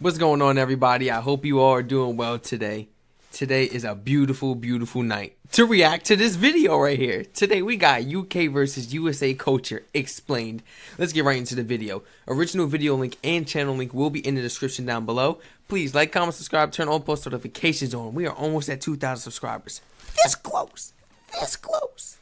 What's going on, everybody? I hope you all are doing well today. Today is a beautiful, beautiful night to react to this video right here. Today we got UK versus USA culture explained. Let's get right into the video. Original video link and channel link will be in the description down below. Please like, comment, subscribe, turn all post notifications on. We are almost at 2,000 subscribers. This close. This close.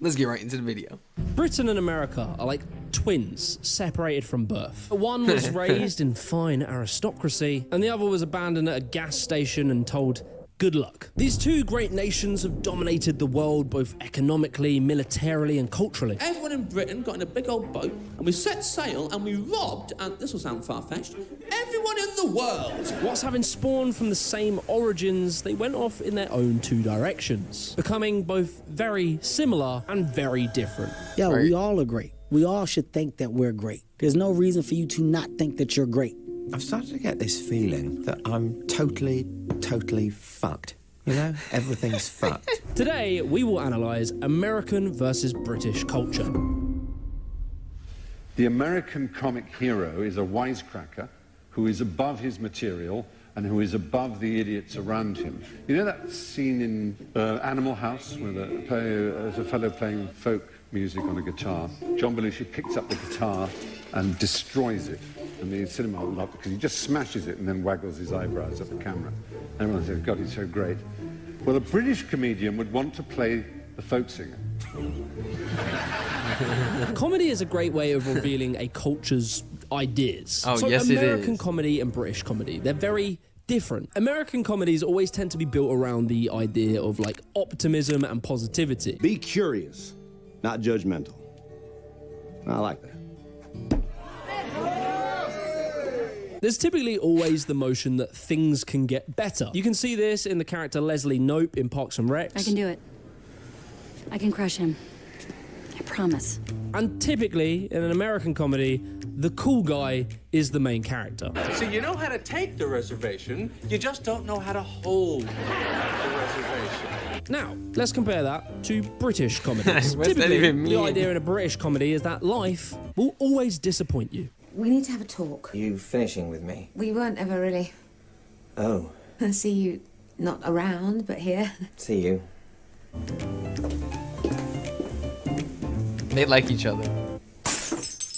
Let's get right into the video. Britain and America are like twins separated from birth. One was raised in fine aristocracy, and the other was abandoned at a gas station and told, good luck. These two great nations have dominated the world both economically, militarily, and culturally. Everyone in Britain got in a big old boat, and we set sail, and we robbed, and this will sound far-fetched, everyone in the world. Whilst having spawned from the same origins, they went off in their own two directions, becoming both very similar and very different. Yo, we all are great. We all should think that we're great. There's no reason for you to not think that you're great. I've started to get this feeling that I'm totally fucked. You know, everything's fucked. Today, we will analyse American versus British culture. The American comic hero is a wisecracker who is above his material and who is above the idiots around him. You know that scene in Animal House where there's a fellow playing folk music on a guitar? John Belushi picks up the guitar and destroys it. And the cinema will laugh because he just smashes it and then waggles his eyebrows at the camera. Everyone says, God, he's so great. Well, a British comedian would want to play the folk singer. Comedy is a great way of revealing a culture's ideas. Oh, so yes, it is. American comedy and British comedy, they're very different. American comedies always tend to be built around the idea of like optimism and positivity. Be curious, not judgmental. I like that. There's typically always the notion that things can get better. You can see this in the character Leslie Knope in Parks and Recs. I can do it. I can crush him. I promise. And typically, in an American comedy, the cool guy is the main character. So you know how to take the reservation, you just don't know how to hold the reservation. Now, let's compare that to British comedies. What's that Typically, even the mean? idea in a British comedy is that life will always disappoint you. We need to have a talk. You finishing with me? We weren't ever really. Oh, I see you not around, but here. see you. They like each other.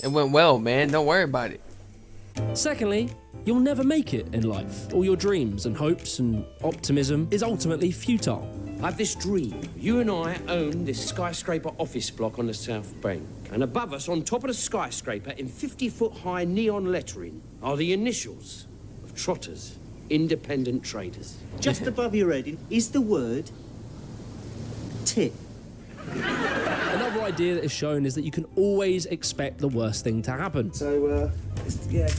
It went well, man. Don't worry about it. Secondly, you'll never make it in life. All your dreams and hopes and optimism is ultimately futile. I have this dream. You and I own this skyscraper office block on the South Bank. And above us, on top of the skyscraper, in 50-foot-high neon lettering, are the initials of Trotters, independent traders. Just above your head is the word tit. Another idea that is shown is that you can always expect the worst thing to happen. So, yeah.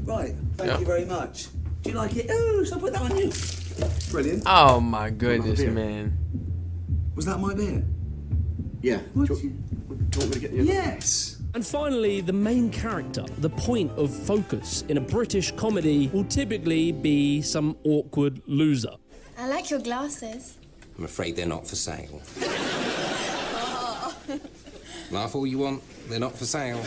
Right, thank you very much. Do you like it? Oh, so I put that on you. Brilliant. Oh my goodness, man. Was that my beer? Yeah. What? Do you want me to get you? Yes. And finally, the main character, the point of focus in a British comedy will typically be some awkward loser. I like your glasses. I'm afraid they're not for sale. Laugh all you want, they're not for sale.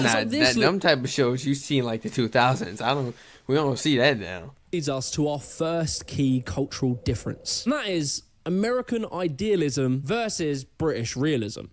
Nah, this them type of shows you see in like the 2000s. We don't see that now. Leads us to our first key cultural difference. And that is American idealism versus British realism.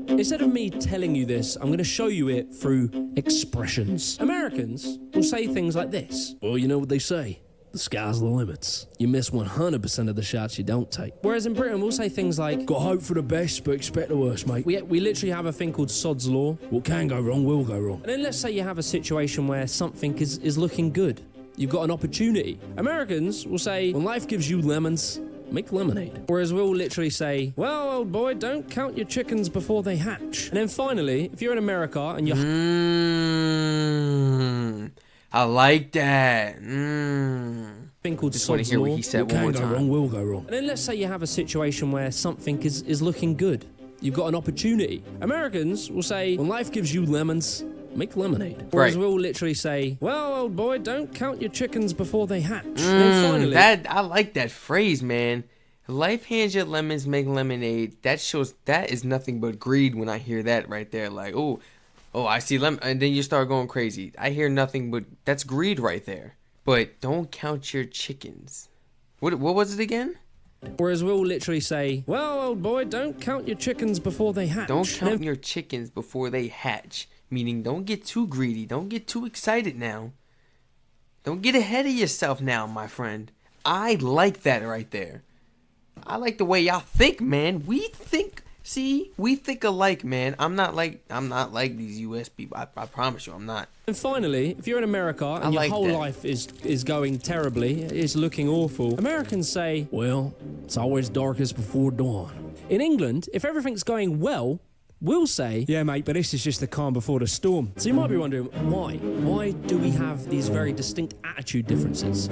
Instead of me telling you this, I'm going to show you it through expressions. Americans will say things like this. Well, you know what they say. The sky's the limits. You miss 100% of the shots you don't take. Whereas in Britain, we'll say things like, got hope for the best, but expect the worst, mate. We literally have a thing called sod's law. What can go wrong will go wrong. And then let's say you have a situation where something is looking good. You've got an opportunity. Americans will say, when life gives you lemons, make lemonade. Whereas we'll literally say, well, old boy, don't count your chickens before they hatch. And then finally, if you're in America and you're... I like that. Thing called Just want to sod's hear law. what he said What one more can go time. wrong will go wrong. And then let's say you have a situation where something is looking good. You've got an opportunity. Americans will say, when life gives you lemons, make lemonade. Whereas Right. we'll literally say, well, old boy, don't count your chickens before they hatch. And then finally... I like that phrase, man. Life hands you lemons, make lemonade. That is nothing but greed when I hear that right there. Like, oh, Oh, I see. And then you start going crazy. I hear nothing but that's greed right there. But don't count your chickens. What was it again? Whereas we'll literally say, well, old boy, don't count your chickens before they hatch. Don't count your chickens before they hatch. Meaning, don't get too greedy. Don't get too excited now. Don't get ahead of yourself now, my friend. I like that right there. I like the way y'all think, man. We think alike, man. I'm not like these US people. I promise you, I'm not. And finally, if you're in America and your whole life is going terribly, is looking awful, Americans say, well, it's always darkest before dawn. In England, if everything's going well, we'll say, yeah, mate, but this is just the calm before the storm. So you might be wondering, why? Why do we have these very distinct attitude differences?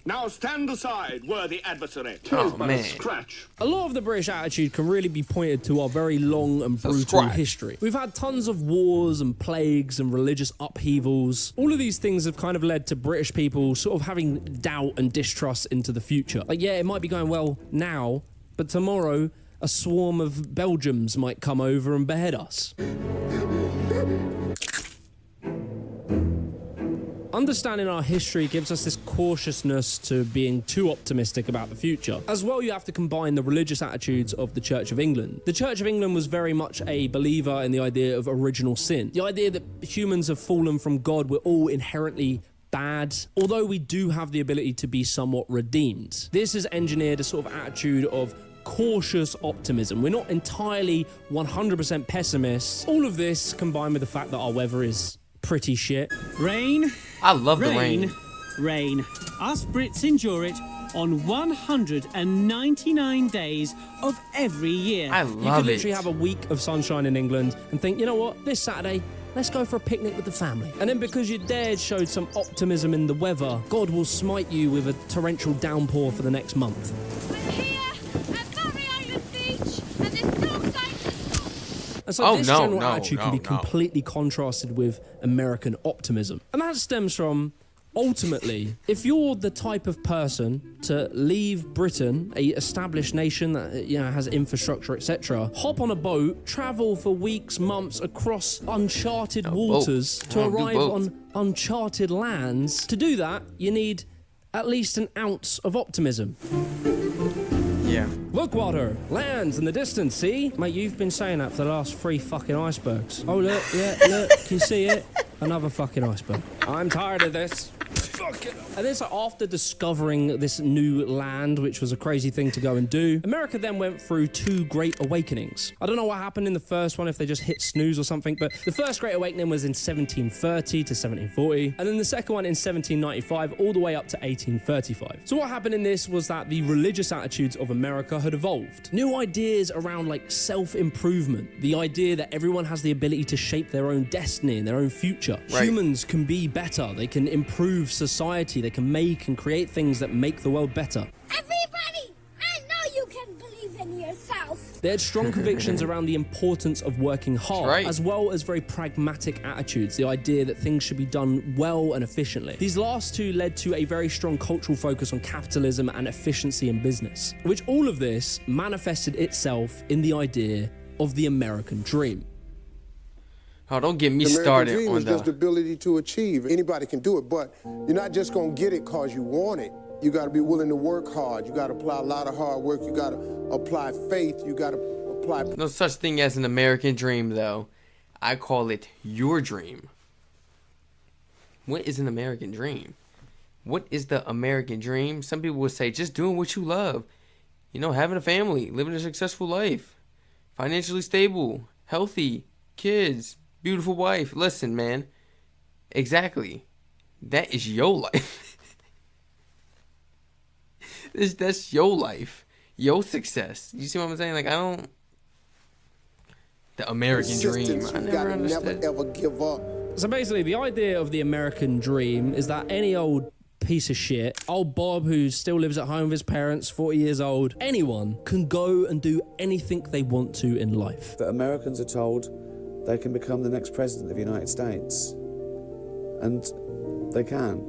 Now stand aside, worthy adversary. Oh, man. Scratch. A lot of the British attitude can really be pointed to our very long and brutal history. We've had tons of wars and plagues and religious upheavals. All of these things have kind of led to British people sort of having doubt and distrust into the future. Like, yeah, it might be going well now, but tomorrow a swarm of Belgians might come over and behead us. Understanding our history gives us this cautiousness to being too optimistic about the future. As well, you have to combine the religious attitudes of the Church of England. The Church of England was very much a believer in the idea of original sin. The idea that humans have fallen from God, we're all inherently bad, although we do have the ability to be somewhat redeemed. This has engineered a sort of attitude of cautious optimism. We're not entirely 100% pessimists. All of this combined with the fact that our weather is pretty shit. Rain. I love the rain. Rain. Us Brits endure it on 199 days of every year. I You could love literally it. have a week of sunshine in England and think, you know what, this Saturday, let's go for a picnic with the family. And then because your dad showed some optimism in the weather, God will smite you with a torrential downpour for the next month. And so this general attitude can be completely contrasted with American optimism. And that stems from, ultimately, if you're the type of person to leave Britain, a established nation that has infrastructure, etc., hop on a boat, travel for weeks, months across uncharted waters to arrive on uncharted lands, to do that, you need at least an ounce of optimism. Yeah. Look, water, lands in the distance, see? Mate, you've been saying that for the last 3 fucking icebergs. Oh, look, yeah, look, can you see it? Another fucking iceberg. I'm tired of this. And then so after discovering this new land, which was a crazy thing to go and do, America then went through 2 great awakenings. I don't know what happened in the first one, if they just hit snooze or something, but the first great awakening was in 1730 to 1740, and then the second one in 1795 all the way up to 1835. So what happened in this was that the religious attitudes of America had evolved. New ideas around like self-improvement, the idea that everyone has the ability to shape their own destiny and their own future. Right. Humans can be better, they can improve society, they can make and create things that make the world better. Everybody, I know you can believe in yourself. They had strong convictions around the importance of working hard, as well as very pragmatic attitudes, the idea that things should be done well and efficiently. These last 2 led to a very strong cultural focus on capitalism and efficiency in business, which all of this manifested itself in the idea of the American dream. Oh, don't get me the started dream on is just the ability to achieve. Anybody can do it, but you're not just gonna get it because you want it. You gotta be willing to work hard. You gotta apply a lot of hard work. You gotta apply faith. You gotta apply... No such thing as an American dream, though. I call it your dream. What is an American dream? What is the American dream? Some people would say just doing what you love. You know, having a family, living a successful life, financially stable, healthy, kids, beautiful wife. Listen, man. Exactly. That is your life. That's your life. Your success. You see what I'm saying? Like, I don't... The American dream. I never understood. Never ever give up. So basically, the idea of the American dream is that any old piece of shit, old Bob who still lives at home with his parents, 40 years old, anyone can go and do anything they want to in life. That Americans are told they can become the next president of the United States. And they can.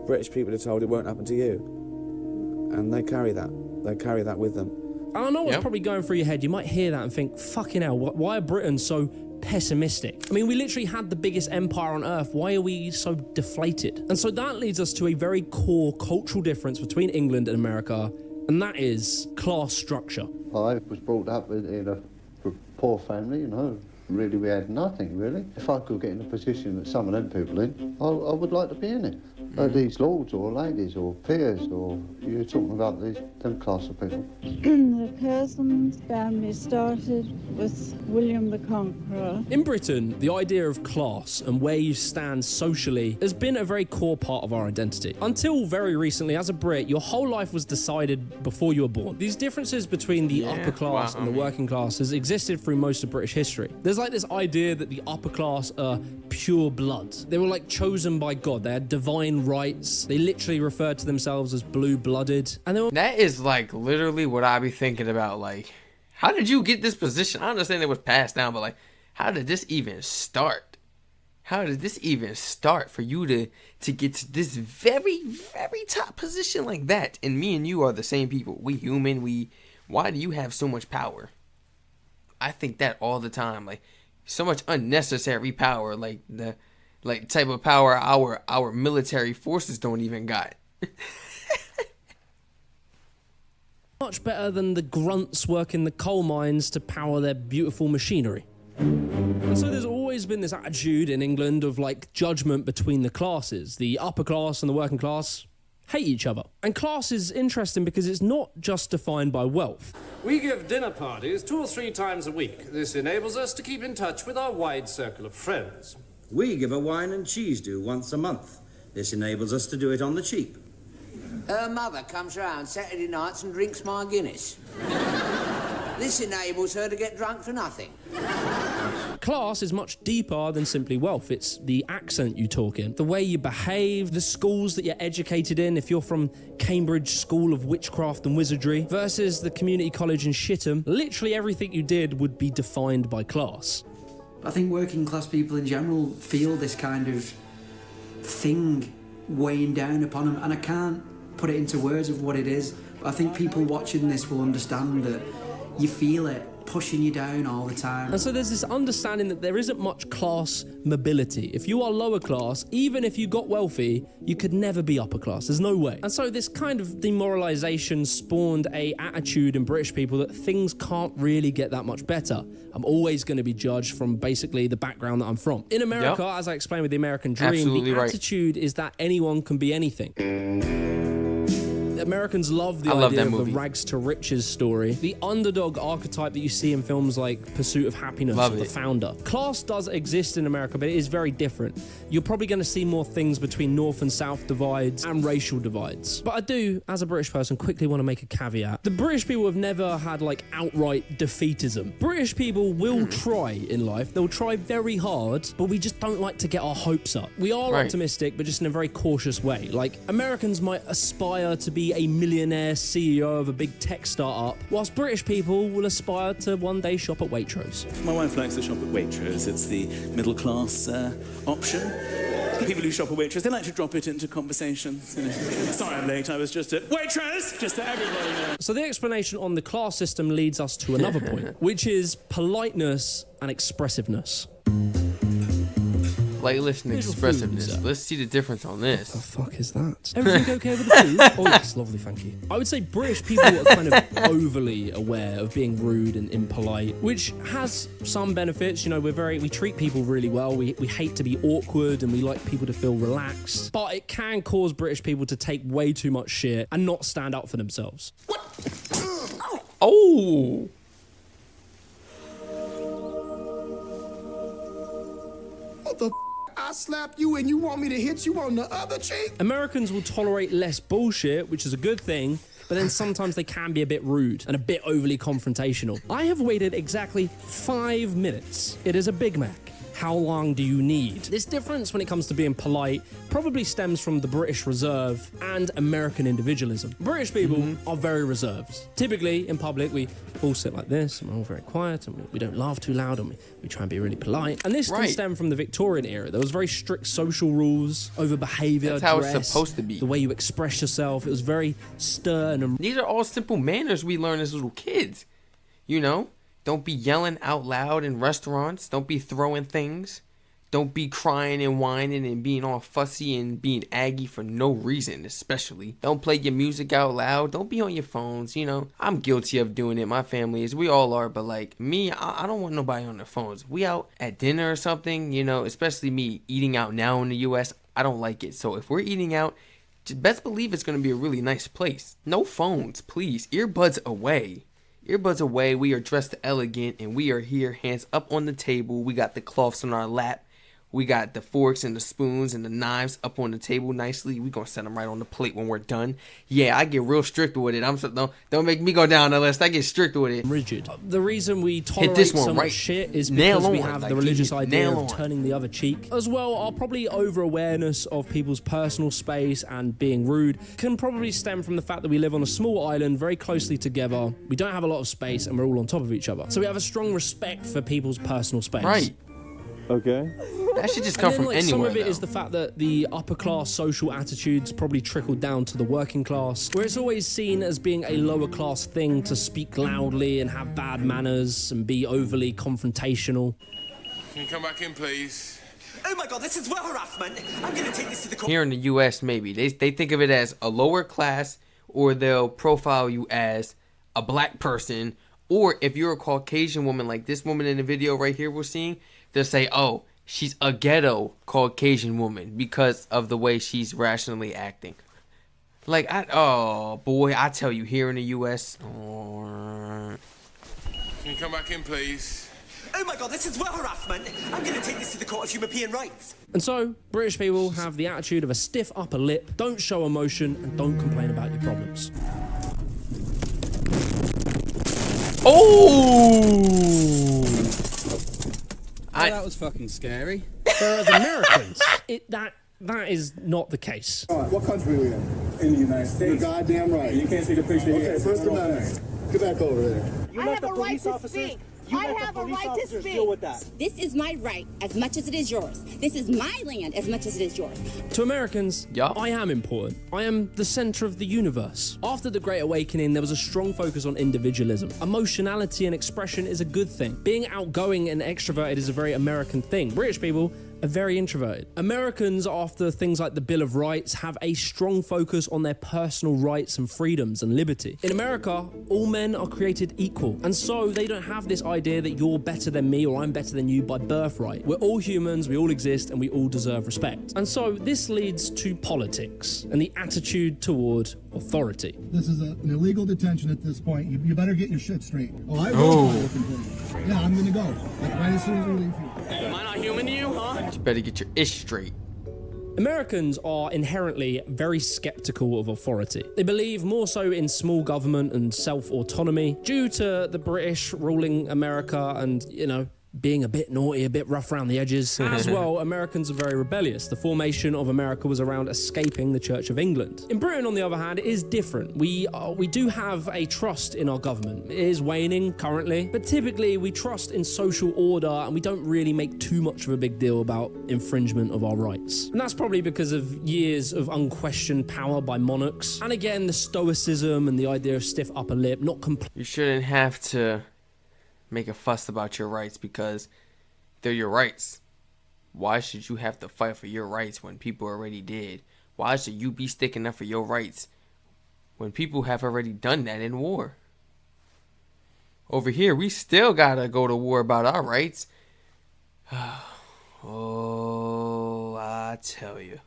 British people are told it won't happen to you. And they carry that. They carry that with them. And I know what's probably going through your head. You might hear that and think, fucking hell, why are Britons so pessimistic. I mean, we literally had the biggest empire on earth. Why are we so deflated? And so that leads us to a very core cultural difference between England and America, and that is class structure. I was brought up in a poor family, you know. Really, we had nothing, really. If I could get in a position that some of them people in, I would like to be in it. These lords or ladies or peers, or you're talking about them class of people. The Curzon's family started with William the Conqueror. In Britain, the idea of class and where you stand socially has been a very core part of our identity. Until very recently, as a Brit, your whole life was decided before you were born. These differences between the upper class and the working class has existed through most of British history. There's like this idea that the upper class are pure blood. They were like chosen by God. They had divine rights. They literally referred to themselves as blue-blooded. And they were... That is like literally what I be thinking about. Like, how did you get this position? I understand it was passed down, but like, how did this even start? How did this even start for you to get to this very, very top position like that? And me and you are the same people. We human. Why do you have so much power? I think that all the time. Like, so much unnecessary power, like the type of power our military forces don't even got. Much better than the grunts working the coal mines to power their beautiful machinery. And so there's always been this attitude in England of like judgment between the classes. The upper class and the working class hate each other. And class is interesting because it's not just defined by wealth. We give dinner parties 2 or 3 times a week. This enables us to keep in touch with our wide circle of friends. We give a wine and cheese do once a month. This enables us to do it on the cheap. Her mother comes round Saturday nights and drinks my Guinness. This enables her to get drunk for nothing. Class is much deeper than simply wealth. It's the accent you talk in, the way you behave, the schools that you're educated in. If you're from Cambridge School of Witchcraft and Wizardry versus the community college in Shitham, literally everything you did would be defined by class. I think working class people in general feel this kind of thing weighing down upon them, and I can't put it into words of what it is, but I think people watching this will understand that you feel it pushing you down all the time. And so there's this understanding that there isn't much class mobility. If you are lower class, even if you got wealthy, you could never be upper class. There's no way. And so this kind of demoralization spawned a attitude in British people that things can't really get that much better. I'm always going to be judged from basically the background that I'm from. In America, as I explained with the American dream, Absolutely the right. attitude is that anyone can be anything. Americans love the love idea that of movie. the rags to riches story. The underdog archetype that you see in films like Pursuit of Happiness Love or The it. Founder. Class does exist in America, but it is very different. You're probably going to see more things between North and South divides and racial divides. But I do, as a British person, quickly want to make a caveat. The British people have never had like outright defeatism. British people will try in life. They'll try very hard, but we just don't like to get our hopes up. We are Right. optimistic, but just in a very cautious way. Like, Americans might aspire to be a millionaire CEO of a big tech startup, whilst British people will aspire to one day shop at Waitrose. My wife likes to shop at Waitrose. It's the middle class option. People who shop at Waitrose, they like to drop it into conversations. You know, sorry I'm late, I was just at Waitrose, just so everybody knows. So the explanation on the class system leads us to another point, which is politeness and expressiveness. Playlist and Visual expressiveness. foods. Let's see the difference on this. What the fuck is that? Everything okay with the food? Oh yes, lovely, thank you. I would say British people are kind of overly aware of being rude and impolite, which has some benefits. You know, we treat people really well. We hate to be awkward and we like people to feel relaxed. But it can cause British people to take way too much shit and not stand up for themselves. Oh! What the I slap you and you want me to hit you on the other cheek? Americans will tolerate less bullshit, which is a good thing, but then sometimes they can be a bit rude and a bit overly confrontational. I have waited exactly 5 minutes. It is a Big Mac. How long do you need? This difference when it comes to being polite probably stems from the British Reserve and American individualism. British people are very reserved. Typically, in public, we all sit like this, and we're all very quiet, and we don't laugh too loud, and we try and be really polite. And this can stem from the Victorian era. There was very strict social rules over behaviour, That's how dress, it's supposed to be. the way you express yourself. It was very stern and... These are all simple manners we learn as little kids. You know? Don't be yelling out loud in restaurants. Don't be throwing things. Don't be crying and whining and being all fussy and being aggy for no reason, especially. Don't play your music out loud. Don't be on your phones, you know. I'm guilty of doing it. My family is. We all are. But like me, I don't want nobody on their phones. We out at dinner or something, you know, especially me eating out now in the U.S., I don't like it. So if we're eating out, just best believe it's going to be a really nice place. No phones, please. Earbuds away. Earbuds away. We are dressed elegant and we are here, hands up on the table. We got the cloths on our lap. We got the forks and the spoons and the knives up on the table nicely. We gonna set them right on the plate when we're done. Yeah, I get real strict with it. Don't make me go down the list. I get strict with it. Rigid. The reason we tolerate so much shit is because we have the religious idea of turning the other cheek. As well, our probably over-awareness of people's personal space and being rude can probably stem from the fact that we live on a small island very closely together. We don't have a lot of space and we're all on top of each other. So we have a strong respect for people's personal space. Right. Okay. That should just come from anywhere. Some of it though. is the fact that the upper class social attitudes probably trickled down to the working class, where it's always seen as being a lower class thing to speak loudly and have bad manners and be overly confrontational. Can you come back in, please? Oh my God, this is well harassment. I'm going to take this to the court. Here in the U.S., maybe they think of it as a lower class, or they'll profile you as a black person, or if you're a Caucasian woman like this woman in the video right here we're seeing, they'll say, oh, she's a ghetto Caucasian woman because of the way she's rationally acting. Like, oh boy, I tell you, here in the U.S. Can you come back in, please? Oh my God, this is well harassment. I'm going to take this to the Court of European Rights. And so, British people have the attitude of a stiff upper lip, don't show emotion, and don't complain about your problems. Oh! That was fucking scary. Whereas Americans, that is not the case. What country are we in? In the United States. You're goddamn right. You can't see the picture here. Okay, First Amendment. Get back over there. I have a right to speak. I have a right to speak. Deal with that. This is my right as much as it is yours. This is my land as much as it is yours. To Americans, I am important. I am the center of the universe. After the Great Awakening, there was a strong focus on individualism. Emotionality and expression is a good thing. Being outgoing and extroverted is a very American thing. British people are very introverted. Americans, after things like the Bill of Rights, have a strong focus on their personal rights and freedoms and liberty. In America, all men are created equal, and so they don't have this idea that you're better than me or I'm better than you by birthright. We're all humans, we all exist, and we all deserve respect. And so this leads to politics and the attitude toward authority. This is an illegal detention at this point. You better get your shit straight. Oh, I will. Yeah, I'm gonna go. Like, right as soon as we leave here. Am I not human to you, huh? You better get your ish straight. Americans are inherently very skeptical of authority. They believe more so in small government and self-autonomy due to the British ruling America and, you know, being a bit naughty, a bit rough around the edges. As well, Americans are very rebellious. The formation of America was around escaping the Church of England. In Britain, on the other hand, it is different. We do have a trust in our government. It is waning currently, but typically we trust in social order and we don't really make too much of a big deal about infringement of our rights. And that's probably because of years of unquestioned power by monarchs. And again, the stoicism and the idea of stiff upper lip, not You shouldn't have to make a fuss about your rights because they're your rights. Why should you have to fight for your rights when people already did? Why should you be sticking up for your rights when people have already done that in war? Over here, we still gotta go to war about our rights. Oh, I tell you.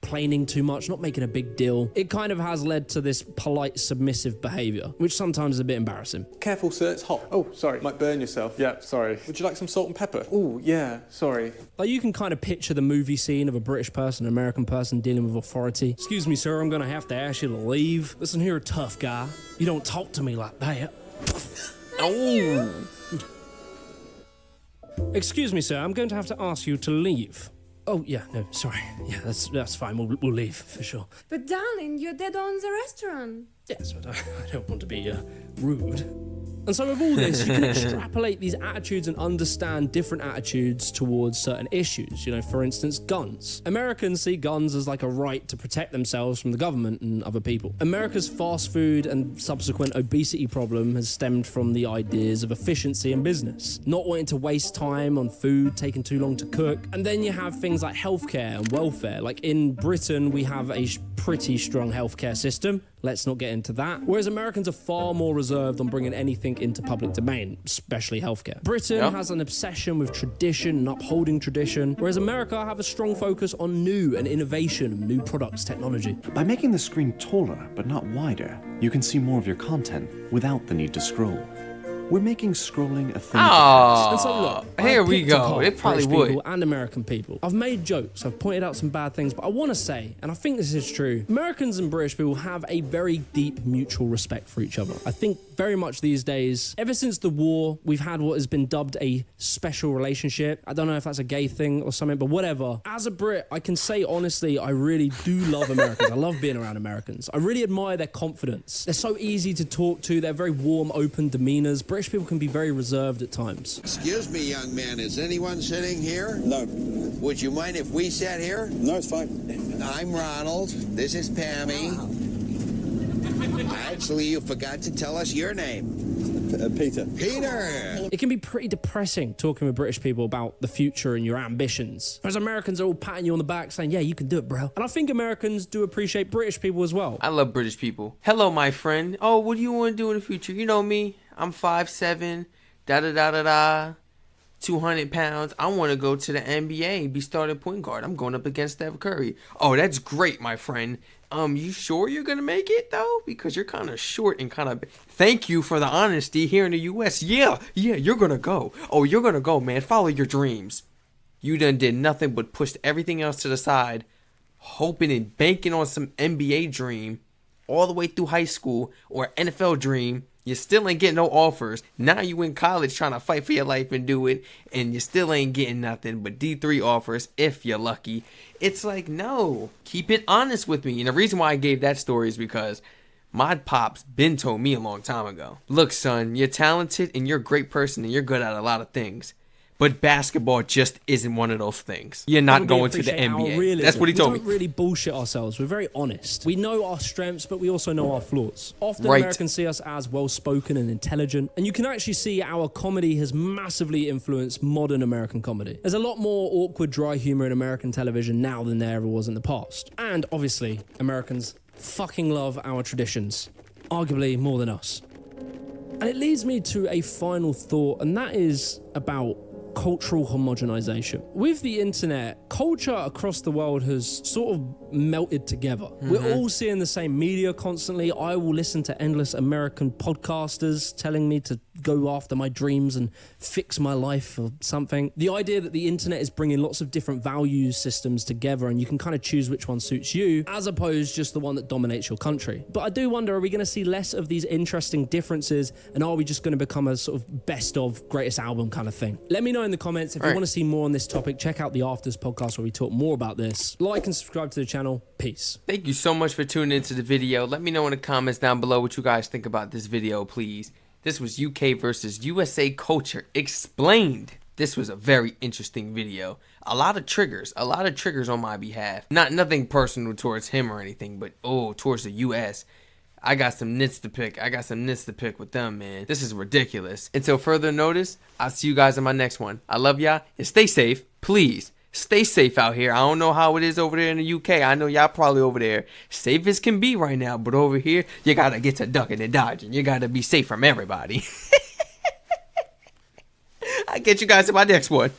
Complaining too much, not making a big deal. It kind of has led to this polite, submissive behaviour, which sometimes is a bit embarrassing. Careful, sir, it's hot. Oh, sorry. Might burn yourself. Yeah, sorry. Would you like some salt and pepper? Oh, yeah, sorry. Like, you can kind of picture the movie scene of a British person, an American person dealing with authority. Excuse me, sir, I'm gonna have to ask you to leave. Listen here, tough guy. You don't talk to me like that. Oh. Excuse me, sir, I'm going to have to ask you to leave. Oh, yeah, no, sorry. Yeah, that's fine. We'll leave, for sure. But darling, your dad owns a restaurant. Yes, but I don't want to be rude. And so with all this, you can extrapolate these attitudes and understand different attitudes towards certain issues. You know, for instance, guns. Americans see guns as like a right to protect themselves from the government and other people. America's fast food and subsequent obesity problem has stemmed from the ideas of efficiency in business, not wanting to waste time on food, taking too long to cook. And then you have things like healthcare and welfare. Like in Britain, we have a pretty strong healthcare system. Let's not get into that. Whereas Americans are far more reserved on bringing anything into public domain, especially healthcare. Britain has an obsession with tradition and upholding tradition, whereas America have a strong focus on new and innovation, new products, technology. By making the screen taller but not wider, you can see more of your content without the need to scroll. We're making scrolling a thing. Oh, and so look, here we go. It probably British would. people and American people. I've made jokes, I've pointed out some bad things, but I want to say, and I think this is true, Americans and British people have a very deep mutual respect for each other. I think very much these days, ever since the war, we've had what has been dubbed a special relationship. I don't know if that's a gay thing or something, but whatever. As a Brit, I can say honestly, I really do love Americans. I love being around Americans. I really admire their confidence. They're so easy to talk to. They're very warm, open demeanors. British people can be very reserved at times. Excuse me, young man, is anyone sitting here? No. Would you mind if we sat here? No, it's fine. I'm Ronald. This is Pammy. Actually, you forgot to tell us your name. Peter. Peter! It can be pretty depressing talking with British people about the future and your ambitions. Whereas Americans are all patting you on the back saying, yeah, you can do it, bro. And I think Americans do appreciate British people as well. I love British people. Hello, my friend. Oh, what do you want to do in the future? You know me. I'm 5'7", 200 pounds. I want to go to the NBA, be starting point guard. I'm going up against Steph Curry. Oh, that's great, my friend. You sure you're going to make it, though? Because you're kind of short and kind of... Thank you for the honesty here in the U.S. Yeah, you're going to go. Oh, you're going to go, man. Follow your dreams. You done did nothing but pushed everything else to the side, hoping and banking on some NBA dream all the way through high school or NFL dream. You still ain't getting no offers. Now you in college trying to fight for your life and do it, and you still ain't getting nothing but D3 offers if you're lucky. It's like, no, keep it honest with me. And the reason why I gave that story is because my pops been told me a long time ago. Look, son, you're talented and you're a great person and you're good at a lot of things. But basketball just isn't one of those things. You're not going to the NBA. That's what he told me. We don't really bullshit ourselves. We're very honest. We know our strengths, but we also know our flaws. Often Americans see us as well-spoken and intelligent. And you can actually see our comedy has massively influenced modern American comedy. There's a lot more awkward, dry humor in American television now than there ever was in the past. And obviously, Americans fucking love our traditions. Arguably more than us. And it leads me to a final thought, and that is about cultural homogenization. With the internet, culture across the world has sort of melted together. We're all seeing the same media constantly. I will listen to endless American podcasters telling me to go after my dreams and fix my life or something. The idea that the internet is bringing lots of different value systems together and you can kind of choose which one suits you as opposed just the one that dominates your country. But I do wonder, are we going to see less of these interesting differences and are we just going to become a sort of best of greatest album kind of thing? Let me know in the comments if you want to see more on this topic. Check out the Afters podcast where we talk more about this. Like and subscribe to the channel. Peace. Thank you so much for tuning into the video. Let me know in the comments down below what you guys think about this video, please. This was UK versus USA culture explained. This was a very interesting video. A lot of triggers on my behalf. Nothing personal towards him or anything, but towards the US. I got some nits to pick. With them, man. This is ridiculous. Until further notice, I'll see you guys in my next one. I love y'all and stay safe, please. Stay safe out here. I don't know how it is over there in the UK. I know y'all probably over there safe as can be right now. But over here, you got to get to ducking and dodging. You got to be safe from everybody. I'll get you guys in my next one.